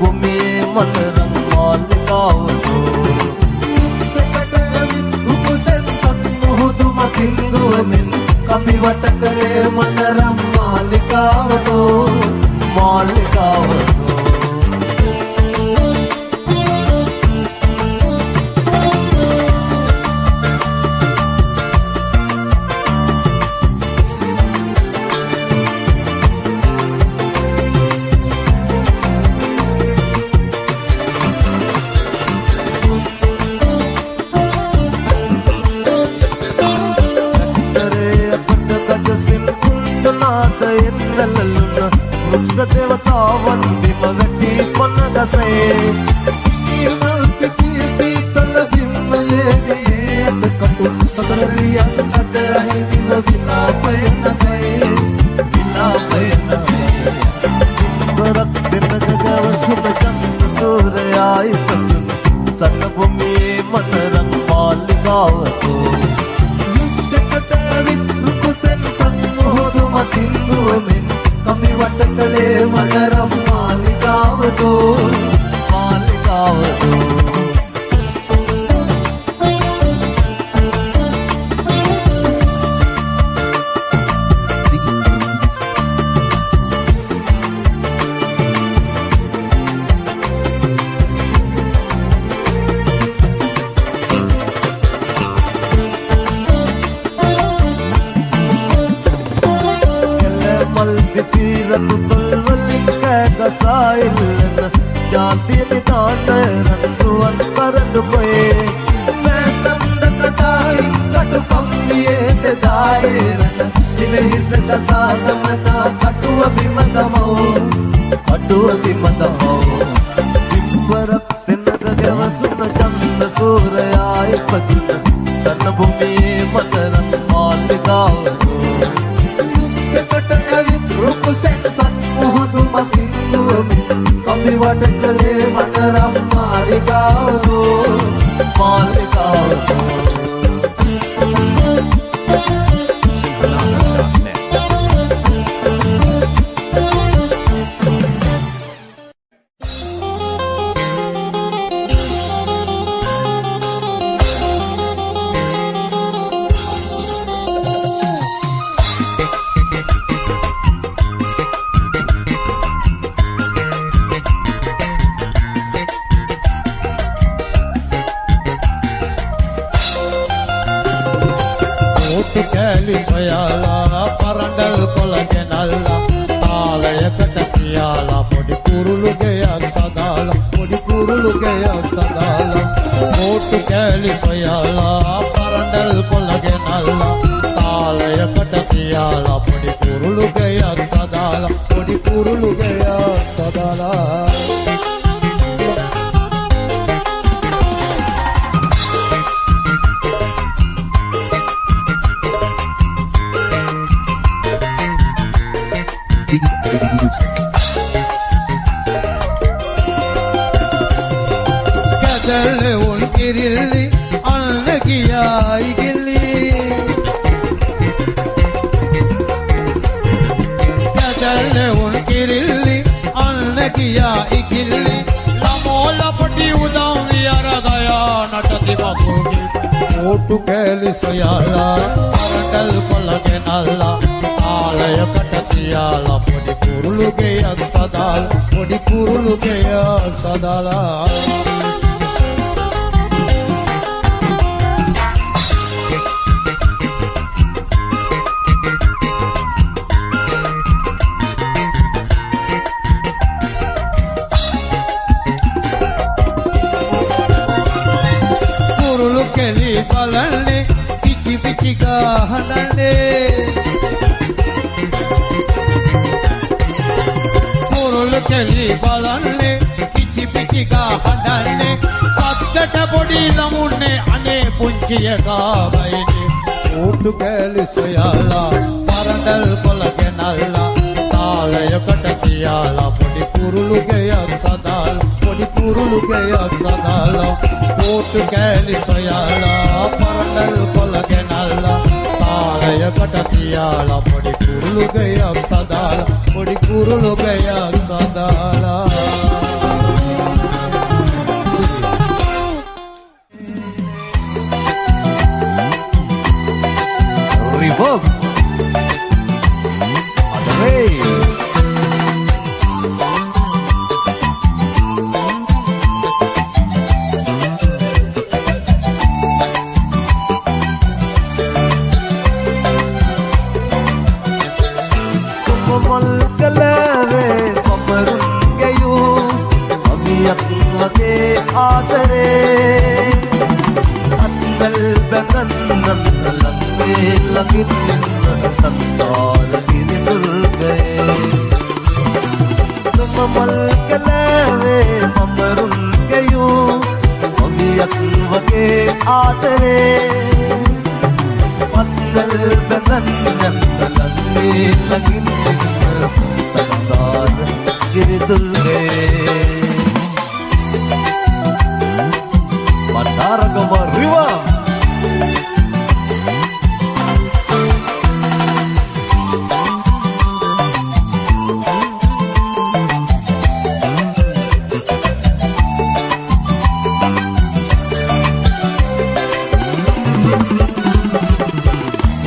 භූමියේ මනරම් මාලිකාවතෝ දෙකට ඇවිත් උකුසෙන් සත් මුහුදු මතින් දුවමින් කපි වට කරේ මනරම් මාලිකාවතෝ මාලිකාවතෝ देवतावन बिम गटी पन दसे मल पिटी सीतल बिम ये गए कटु सदरिया अट रहे बिन बिना पैन गए बिना पैन बरक सिन गगव सुब चंद सूर्याय तक सन भूमि मन रंग मालिकावतो युद्धकट विद्रुक सेन संगोधु मतिंगु में कमी वटकले मदरम मालिकावतो मालिकावतो साइलन जानती नितान रंगुअन परन कोए मैं तंद कटाई कटु कम्बिये ते दायरन दिले हिस कसा समना कटु अभिमतमो विपरक सिनग गवसुन चंद सूर्याय पतित सन भूमि मदरंग मालिकावतो युद्धकट अवित रूप सेन सन मुहुदु मति कभी वटकले मदरम मालिकावतो मालिकावतो සොයාලා පරඬල් කොළ ගෙනල්ලා තාලයකට තියාලා පොඩි කුරුළු ගෙයක් සදාලා පොඩි කුරුළු ගෙයක් සදාලා ඕටු කෑලි සොයාලා පරඬල් කොළ ගෙනල්ලා තාලයකට තියාලා පොඩි කුරුළු ගෙයක් සදාලා පොඩි කුරුළු ගෙයක් සදාලා Gadale un kirilli anne kiya igilli Gadale un kirilli anne kiya igilli Lamola pati udam viyara gaya natati bakugi Otu keli soyala paradal kolage nalla ආලයකට තියාලා පොඩි කුරුළු ගෙයක් සදාලා පොඩි කුරුළු ගෙයක් සදාලා කුරුළු කෙලි බලන්නේ කිචි පිචි ගහනන්නේ කෙලි බලන්නේ කිචි පිචි ගහනන්නේ සද්දට පොඩි ළමුන්නේ අනේ පුංචි එකා බයිනේ ඕටු කැලි සොයාලා පරඬල් කොළ ගෙනල්ලා තාලයකට තියාලා පොඩි කුරුළු ගෙයක් සදාලා පොඩි කුරුළු ගෙයක් සදාලා ඕටු කැලි සොයාලා පරඬල් කොළ ගෙනල්ලා තාලයකට තියාලා පොඩි කුරුළු ගෙයක් සදාලා පොඩි කුරුළු ගෙයක් සදාලා ඔබියක් වගේ ආදරේ අත්වල බඳන්නන් ලංගේ ලකින් සංසාර ගිරිදුල්ගේ මල් කලාවේ මමරුන් ගයෝ ඔබියක් වගේ ආදරේ අත්වල බඳන්නන් ලංගේ ලකින් සංසාර ගිරිදුල්ගේ Mandaragama River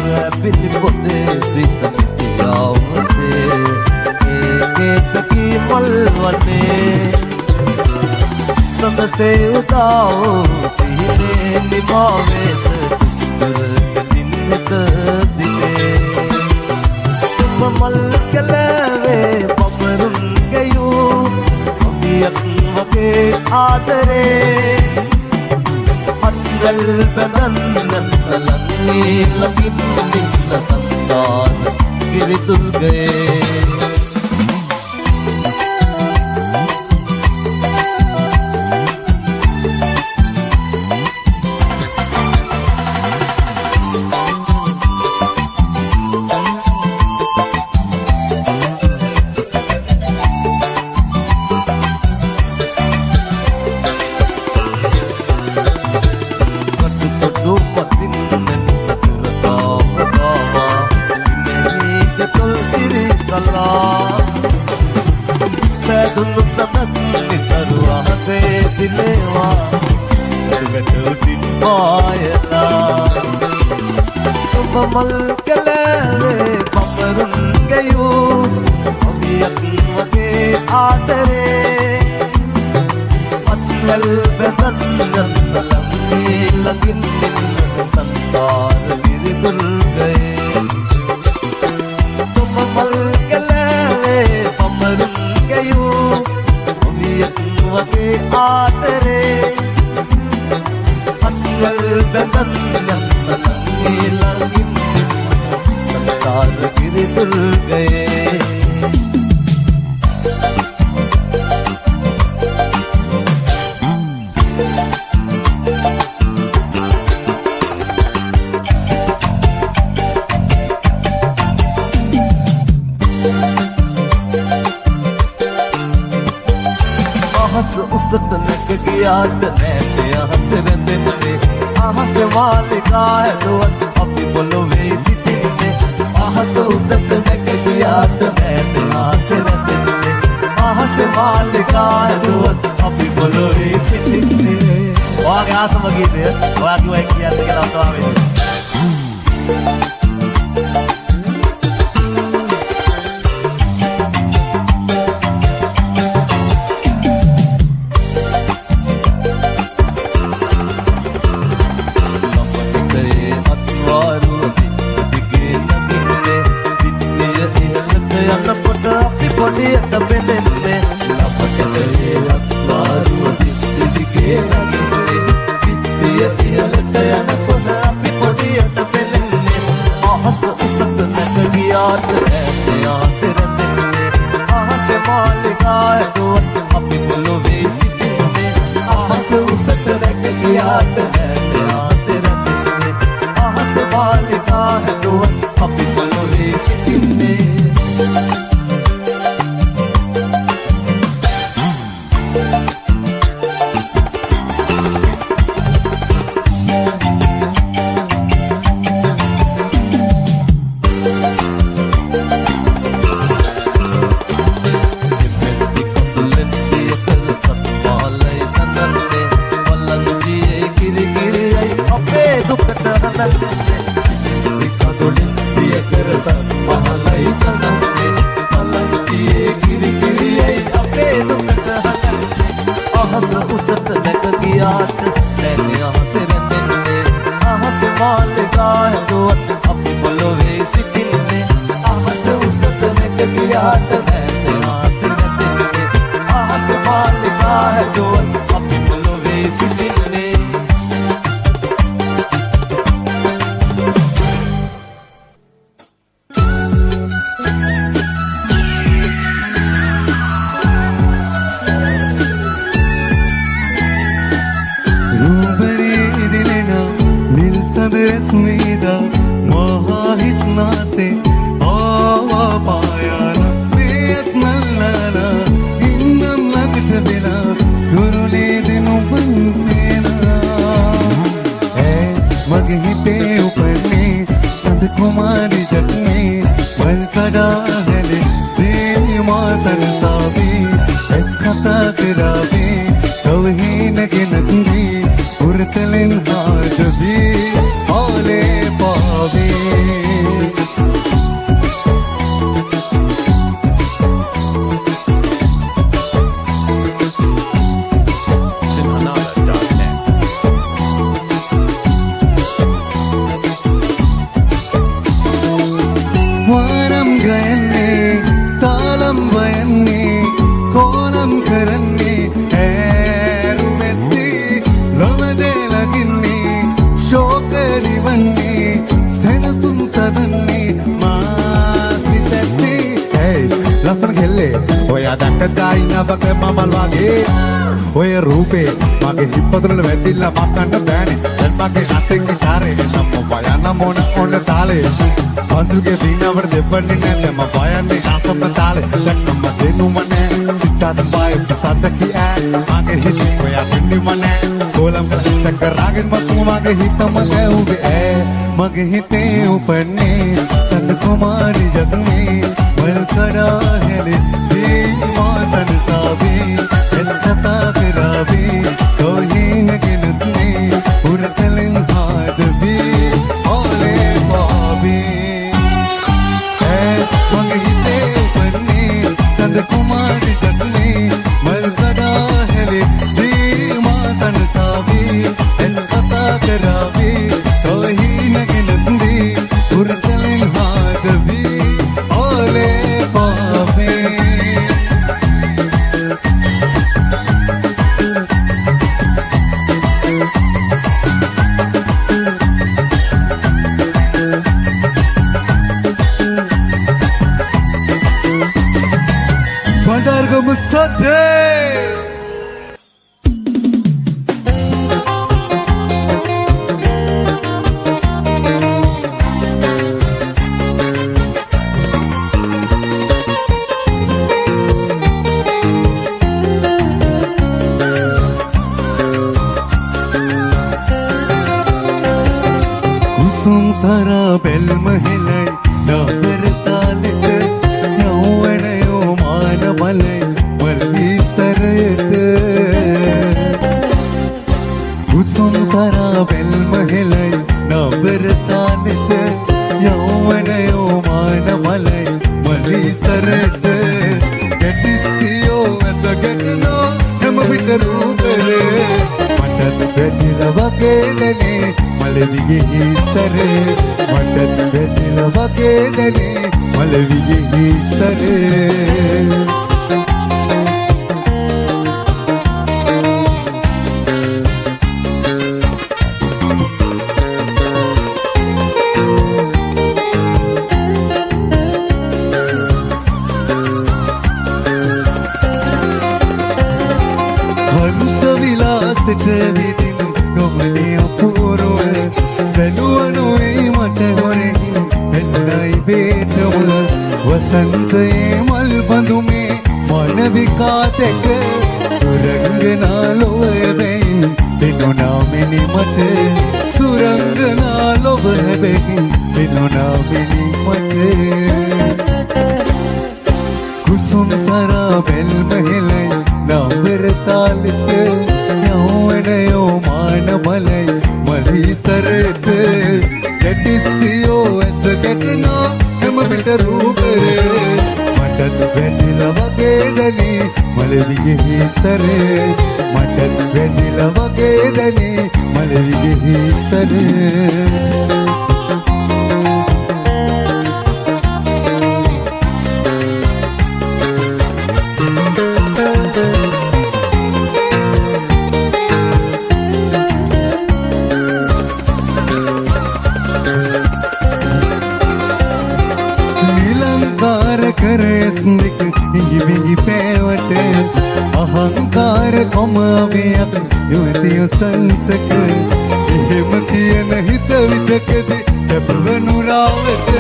Rapidly put this in the Taki malwane Samse utao sihne nibavet Dinnet dile Mamal kalave pamarun gayu Obiyak wage aadare Atgal badannan langi lagin ninna sansar giridul gaye Mal kalave pamarun gayu Obiyak wage aadare Atwal badannan langi lagin sansar giridul gaye Mal kalave pamarun gayu Obiyak wage aadare Atwal badannan langi lagin संसार गिरिदुल गए आहस उसत लग गया नैने आहस रंदने आहस मालिका है दुआत अपनी बोलो वे city आहस उसत लग गया नैने आहस रंदने आहस मालिका है दुआत अपनी बोलो वे सिटी ඔයාගේ ආසම ගීතය ඔයාගේ ඔය කියන්න කියලා තමයි මාලිකා හැදුවත් අපි පොළොවේ සිටින්නේ Resmida mahahitna se awa payana meet nallana innam lagta bila turule dinu bantena hey mage hite upanne sand kumari jagme mal kada hele devi ma sarsabi es khata karabi tawhin ke nandi urtalen hajabi ole pavi Sinhanada.net varam gayanne talam vayanne kolam karanne erumetti lomade laginne shokari vanne senasum sadanne maasitatti hey lasan khelle oya dakka ina baka mamal wage oy roope mage hippadula වැදිලා මක්කන්න බෑනේ දැන් මගේ අතෙන් ගිටාරේ නම් බයන්න මොන ඔන්න තාලේ අසුගේ දිනවර දෙපන්නේ නැල්ල මම බයන්නේ ආසප්ප තාලේ දැක්කම දෙනුමනේ සිතාද බය සද්දකි මගේ හිතේ ඔයා දෙන්නිමනේ කොලම් කලක් රාගෙන් මතු මගේ හිතම ගැව්වේ මගේ හිතේ උපන්නේ සඳ කුමාරි ජග්නේ වල් කඩා හැලේ දීමා සනසාවේ එස්කතා කරාවේ තෝහින ගෙනත්නේ උරතලෙන් හාදවි ඕලේ බාබි මගේ හිතේ උපන්නේ සඳ කුමාරි ජග්නේ වල් කඩා හැලේ දීමා සනසාවේ එස්කතා කරාවේ තෝහින ගෙනත්නේ උරතලෙන් හාදවි ඕලේ බාබි Bandarga Musade Kusum sara bel mahilai nabar talit yawanayo mana malai malvi sarat Kusum sara bel mahilai nabar talit yawanayo mana malai malvi sarat getisiyo asa getno nama bitaru kare matat bedila vagedane malviye hisare matat bedila vagedane malviye hisare हंस विलासित within गमने अपूर्व बेलुवनु मट होरे एन्नाई बेटमुल वसंत मल बंधु में मन विकातक सुरंगना लोय Ben बिनु nominee मट सुरंगना लोभ बेन बिनु नामिनी मट कुसुम सरा बेल महलै नाबर तालित यौवनयो मान मलै मली सरत गेटिसियो ऐस गेटना हम बिटरू करे मटत बेदिला वगेदनी मलविगे सरे मटत बेदिला वगेदनी मलविगे सरे කොමාවියක් යුවතිය සන්තක එහෙම කියන හිත විතකදී තැපවනු රාවට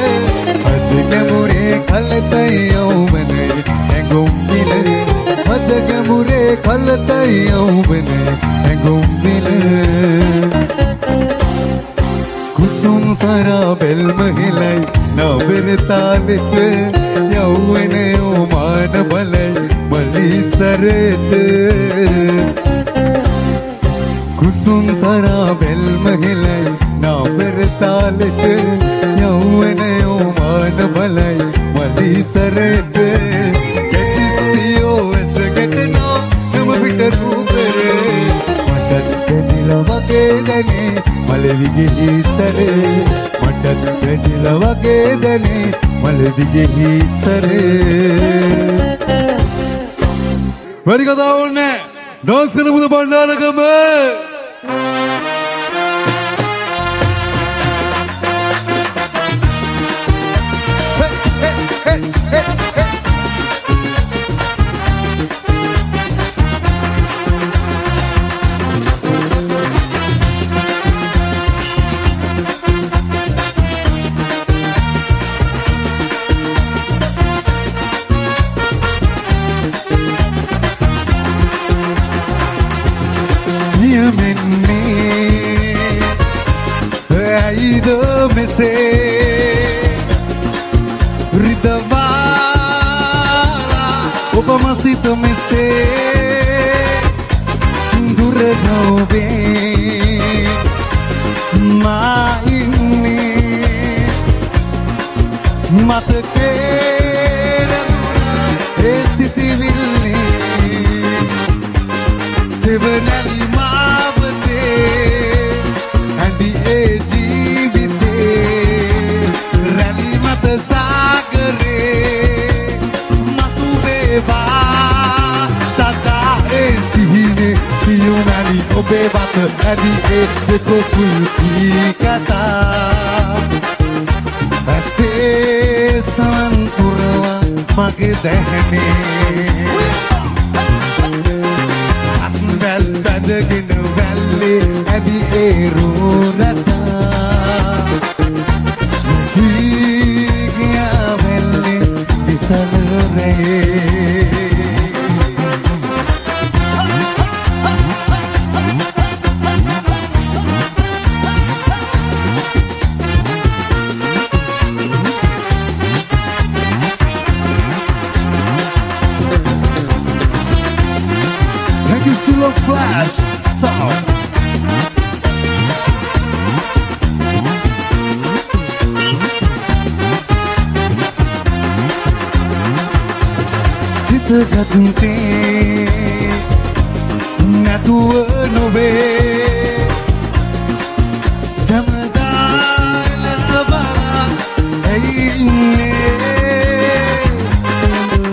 අද ගැඹුරේ කලතයි යවුමනේ ඇඟුම් පිළ අද ගැඹුරේ කලතයි යවුමනේ ඇඟුම් පිළ කුසුම් සරා බෙල්ම හිලයි නවරතාලෙට යවුවනේ ඕමාන බලයි මලිසරෙත කුසුම් සරා බෙල්ම හිලයි නවරතාලෙට යවුවනේ ඕමාන බලයි මලිසරෙත ගැටිසියෝ ඇසගැටෙනෝ නම පිට රූපේ මටත් කැඩිලා වගේ දැනේ මලවිගෙහි සරේ මටත් කැඩිලා වගේ දැනේ මලවිගෙහි සරේ වැඩි කතා ඕනේ ඩාන්ස් කරමුද Bandaragama Masito me se dure nobe ma inni matke esiti vilni sevenali mavte andi e jeevite rali mat sagare Siunani obevata adi e deko kulti kata Ase samanpurwa mage dehne Asnvel badagin valley adi e rurata Hiya valley sisalre Flash sound. Sita gatute natuwa nobe samadala saba ayne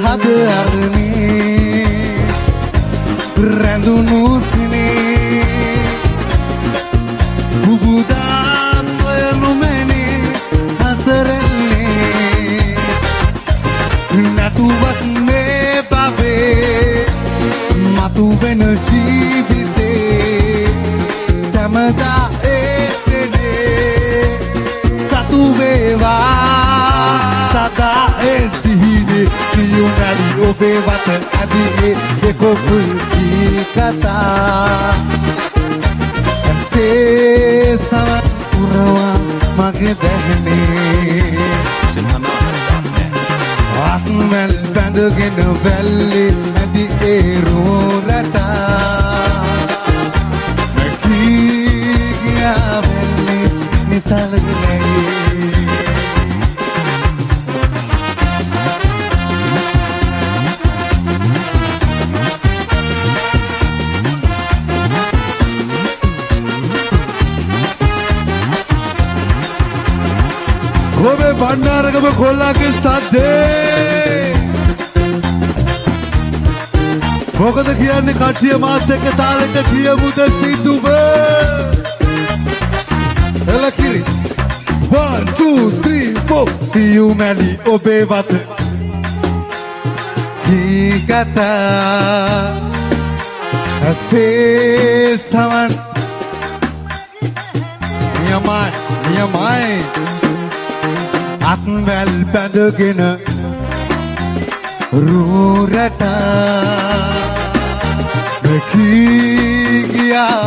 hadarni Randunu sini Bubudan soyanu meni Hasarelle Natu bakne babe Matu bena jibite Samada esene Satu beva Sada esine Siunari obevata adi e deko kulti kata Se samanpurwa mage dehne Asnvel bandagin valley adi e rurata Nakiya valley misalgne Gobe Bhandaragam khola ke sadhe Mogada kiyanne kattiya maat ekka taaleka kiyamuda sidduwa Ela kiri 1 2 3 4 Siunani obe wata Ki kata ඇසේ සවන් නියමයි අත්වැල් බැඳගෙන රූරට මෙකී ගියා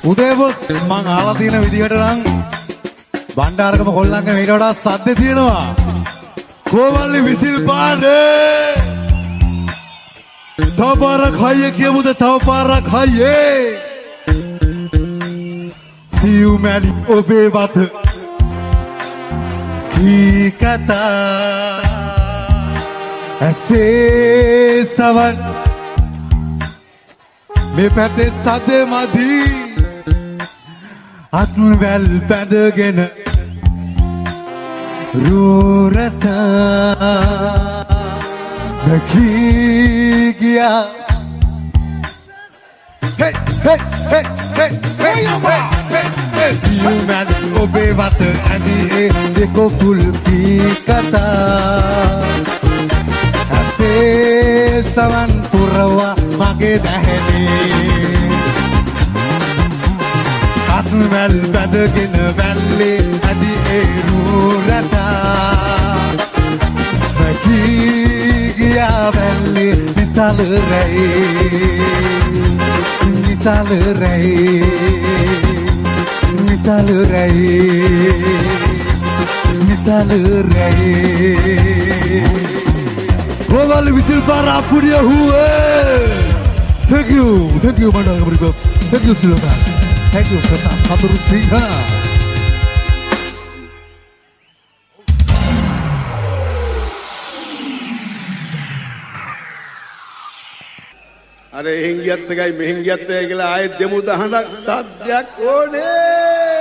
උදේ boss මං අහලා තියෙන විදිහට නම් බණ්ඩාරකම කොල්ලන්ගේ මීට වඩා සද්ද තියෙනවා කොවල්ලි විසිල් පානේ තව පාරක් හයියේ කියමුද තව පාරක් හයියේ සියු මැලි ඔබේ වත කී කතා ඇසේ සවන් මේ පැත්තේ සද්දේ මදි අත්වැල් බැඳගෙන රූරත මෙකී ගියා hey hey hey hey hey hey සියු මැලි ඔබේ වත ඇඳී දෙකෝ පුල් කී කතා ඇසේ සවන් පුරවා මගේ දැහැනේ අත්වැල් බැඳගෙන වැල්ලේ ඇඳී ඒ රූරතා මෙකී ගියා වැල්ලේ විසල රැයි කොවල් විසිල් පාර අපුඩිය හුවේ thank you මණ්ඩල කමරිකෝ thank you සිලෝනා thank you ප්‍රතාප කතුරු සිංහ අර එහෙන් ගියත් එකයි මෙහෙන් ගියත් එකයි කියලා ආයෙත් දෙමු දහනක් සද්දයක් ඕනේ.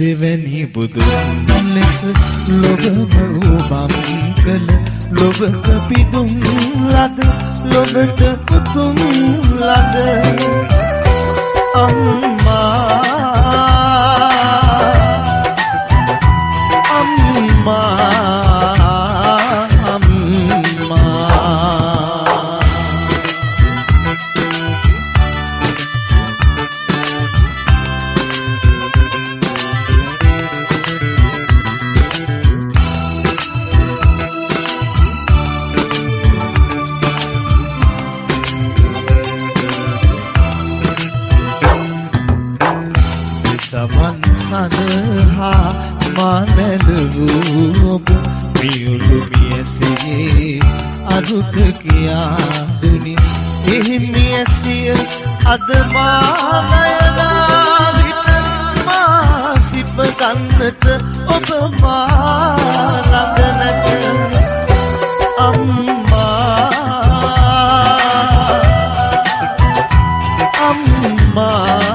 දෙවැනි බුදුන් ලෙස ලොබම උබම් කළ ලොබක පිදුම් ලද ලොබට පුතුම් ලද අම්මා සදහා මානලූප පියුළු මියසේ අරුත කියාදුනි එහිමියසිය අද මාගයනා විට මා සිප ගන්නට ඔබ මා ළඟ නැත අම්මා අම්මා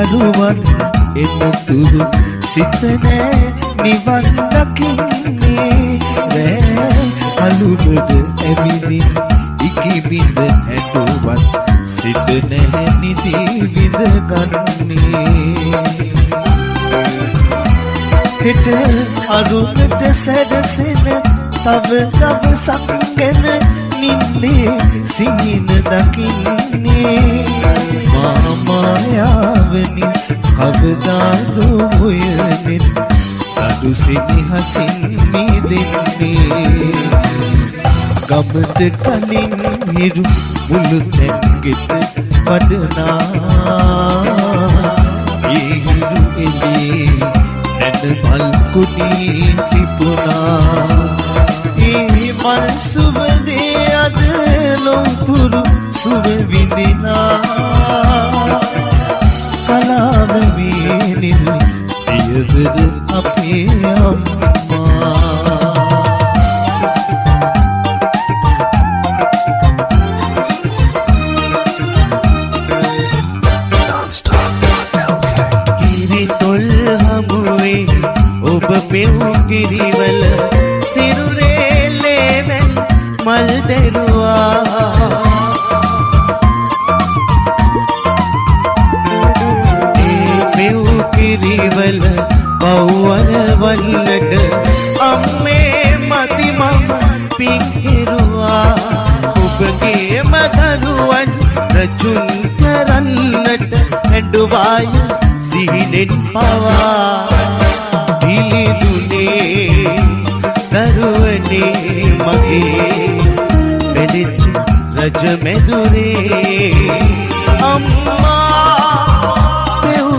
දරුවන් එනතුරු සිතනේ නිවන් දකින්නේ රෑ අලුබද එමිනි ඉකිබිඳ ඇටුවත් සිත නැහැ නිදි විඳ ගන්නේ හිට අරුණට සැඩසෙන තව දවසක් ගැන නින්නේ සිහින දකින්නේ මායාවනි කවදාද හොයමින් අදු සිහිහසින් මිදෙන්නේ ගමට කලින් හිරු මුළු තැන්ගෙත වඩනා ඒ හිරු එලේ නැද මල් කුඩී තිබුණා ඒ මල් සුවදේ අද ලොවතුරු සුව විඳිනා කලාව වේනිල් පියවර අපේ අම්මා කිරිතොල් හමුවේ ඔබ පෙව් කිරිවල සිරුරේ ලේවැල් මල් දැරුවා කිරිවල පව්වර වල්ලට අම්මේ මති මම පිංකිරුවා ඔබගේ මදරුවන් රජුන් කරන්නට හැඩුවාය සිහිනෙන් පවා පිළිදුනේ දරුවනේ මගේ පෙදිත් රජ මෙදුරේ අම්මා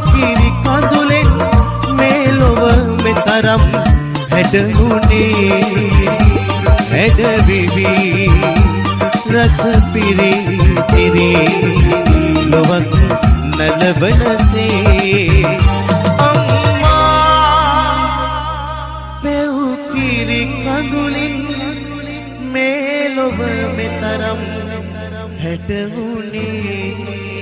කිරි කඳුලෙන් මේ ලොව මෙතරම් හැඩුනේ හැඩවිවි රස පිරි පිරි ලොවක් නලවනසේ අම්මා පෙව් පිරි කඳුලින් මේ ලොව මෙතරම් හැටවුණේ